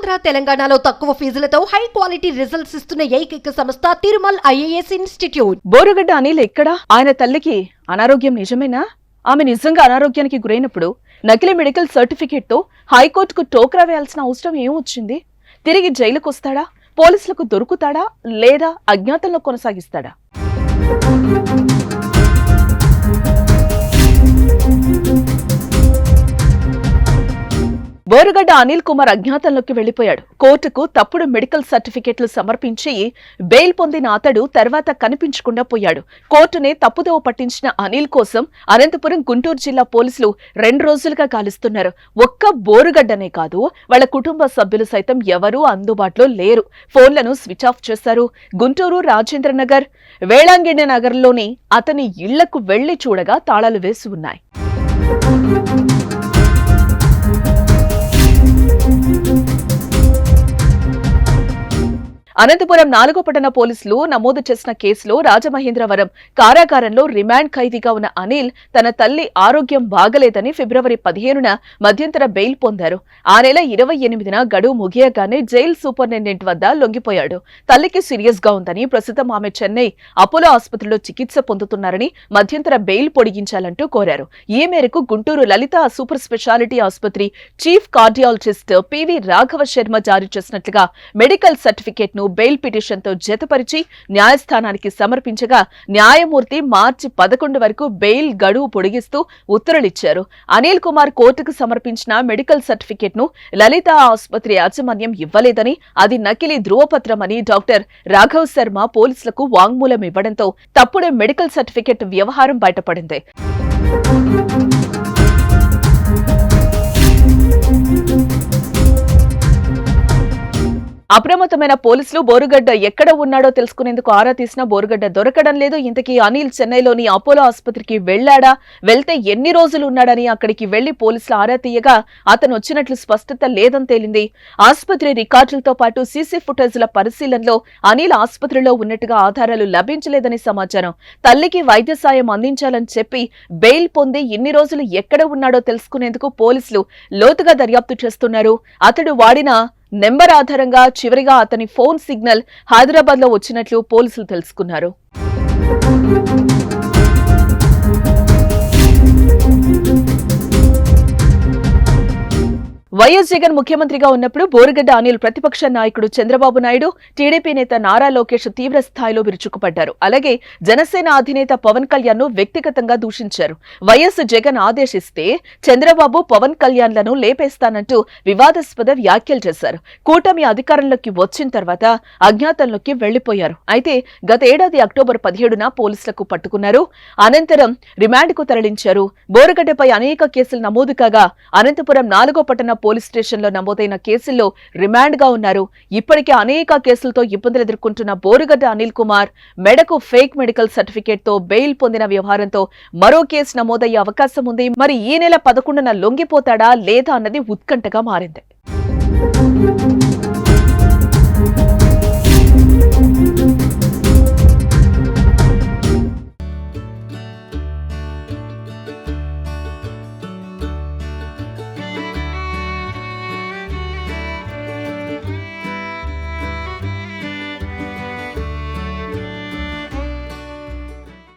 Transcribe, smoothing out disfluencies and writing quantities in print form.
ఆంధ్ర తెలంగాణలో తక్కువ ఫీజులతో high quality results ఇస్తున్న ఏకైక సంస్థ తిరుమల్ ఐఏఎస్ ఇన్స్టిట్యూట్. బోరుగడ్డ అనిల్ ఎక్కడా? ఆయన తల్లికి అనారోగ్యం నిజమేనా? ఆమె నిజంగా అనారోగ్యానికి గురైనప్పుడు నకిలీ మెడికల్ సర్టిఫికేట్ తో హైకోర్టుకు టోక్రా వేయాల్సిన అవసరం ఏమొచ్చింది? తిరిగి జైలుకు వస్తాడా? పోలీసులకు దొరుకుతాడా? లేదా అజ్ఞాతంలో కొనసాగిస్తాడా? బోరుగడ్డ అనిల్ కుమార్ అజ్ఞాతంలోకి వెళ్లిపోయాడు. కోర్టుకు తప్పుడు మెడికల్ సర్టిఫికెట్లు సమర్పించి బెయిల్ పొందిన అతడు తర్వాత కనిపించకుండా పోయాడు. కోర్టునే తప్పుదోవ పట్టించిన అనిల్ కోసం అనంతపురం, గుంటూరు జిల్లా పోలీసులు 2 రోజులుగా గాలిస్తున్నారు. ఒక్క బోరుగడ్డనే కాదు, వాళ్ల కుటుంబ సభ్యులు సైతం ఎవరూ అందుబాటులో లేరు. ఫోన్లను స్విచ్ ఆఫ్ చేశారు. గుంటూరు, రాజేంద్రనగర్, వేళాంగిణి నగర్లోని అతని ఇళ్లకు వెళ్లి చూడగా తాళాలు వేసి ఉన్నాయి. అనంతపురం 4వ పట్టణ పోలీసులు నమోదు చేసిన కేసులో రాజమహేంద్రవరం కారాగారంలో రిమాండ్ ఖైదీగా ఉన్న అనిల్ తన తల్లి ఆరోగ్యం బాగలేదని ఫిబ్రవరి 15న మధ్యంతర బెయిల్ పొందారు. ఆ నెల 28న గడువు ముగియగానే జైల్ సూపరింటెండెంట్ వద్ద లొంగిపోయాడు. తల్లికి సీరియస్ గా ఉందని, ప్రస్తుతం ఆమె చెన్నై అపోలో ఆసుపత్రిలో చికిత్స పొందుతున్నారని మధ్యంతర బెయిల్ పొడిగించాలంటూ కోరారు. ఈ మేరకు గుంటూరు లలిత సూపర్ స్పెషాలిటీ ఆసుపత్రి chief cardiologist PV Raghava Sharma జారీ చేసినట్లుగా మెడికల్ సర్టిఫికేట్ ను బెయిల్ పిటిషన్ తో జతపరిచి న్యాయస్థానానికి సమర్పించగా న్యాయమూర్తి మార్చి 11 వరకు బెయిల్ గడువు పొడిగిస్తూ ఉత్తర్వులిచ్చారు. అనిల్ కుమార్ కోర్టుకు సమర్పించిన మెడికల్ సర్టిఫికేట్ ను లలిత ఆసుపత్రి యాజమాన్యం ఇవ్వలేదని, అది నకిలీ ధృవపత్రమని డాక్టర్ రాఘవ్ శర్మ పోలీసులకు వాంగ్మూలం ఇవ్వడంతో తప్పుడు మెడికల్ సర్టిఫికేట్ వ్యవహారం బయటపడింది. అప్రమత్తమైన పోలీసులు బోరుగడ్డ ఎక్కడ ఉన్నాడో తెలుసుకునేందుకు ఆరా తీసినా బోరుగడ్డ దొరకడం లేదు. ఇంతకీ అనిల్ చెన్నైలోని అపోలో ఆసుపత్రికి వెళ్లాడా? వెళ్తే ఎన్ని రోజులు ఉన్నాడని అక్కడికి వెళ్లి పోలీసులు ఆరా తీయగా అతను వచ్చినట్లు స్పష్టత లేదని తేలింది. ఆసుపత్రి రికార్డులతో పాటు సీసీ ఫుటేజ్ల పరిశీలనలో అనిల్ ఆసుపత్రిలో ఉన్నట్టుగా ఆధారాలు లభించలేదని సమాచారం. తల్లికి వైద్య సాయం అందించాలని చెప్పి బెయిల్ పొంది ఇన్ని రోజులు ఎక్కడ ఉన్నాడో తెలుసుకునేందుకు పోలీసులు లోతుగా దర్యాప్తు చేస్తున్నారు. అతడు వాడిన నెంబర్ ఆధారంగా చివరిగా అతని ఫోన్ సిగ్నల్ హైదరాబాద్ లో వచ్చినట్లు పోలీసులు తెలుసుకున్నారు. వైఎస్ జగన్ ముఖ్యమంత్రిగా ఉన్నప్పుడు బోరుగడ్డ అనిల్ ప్రతిపక్ష నాయకుడు చంద్రబాబు నాయుడు, టీడీపీ నేత నారా లోకేష్ తీవ్ర స్థాయిలో విరుచుకుపడ్డారు. అలాగే జనసేన అధినేత పవన్ కళ్యాణ్ ను వ్యక్తిగతంగా దూషించారు. వైఎస్ జగన్ ఆదేశిస్తే చంద్రబాబు పవన్ కళ్యాణ్ లను లేపేస్తానంటూ వివాదాస్పద వ్యాఖ్యలు చేశారు. కూటమి అధికారంలోకి వచ్చిన తర్వాత అజ్ఞాతంలోకి వెళ్లిపోయారు. అయితే గత ఏడాది అక్టోబర్ 17న పోలీసులకు పట్టుకున్నారు. అనంతరం రిమాండ్ కు తరలించారు. బోరుగడ్డపై అనేక కేసులు నమోదు కాగా అనంతపురం 4వ పట్టణ పోలీస్ స్టేషన్లో నమోదైన కేసుల్లో రిమాండ్ గా ఉన్నారు. ఇప్పటికే అనేక కేసులతో ఇబ్బందులు ఎదుర్కొంటున్న బోరుగడ్డ అనిల్ కుమార్ మెడకు ఫేక్ మెడికల్ సర్టిఫికేట్ తో బెయిల్ పొందిన వ్యవహారంతో మరో కేసు నమోదయ్యే అవకాశం ఉంది. మరి ఈ నెల 11న లొంగిపోతాడా లేదా అన్నది ఉత్కంఠగా మారింది.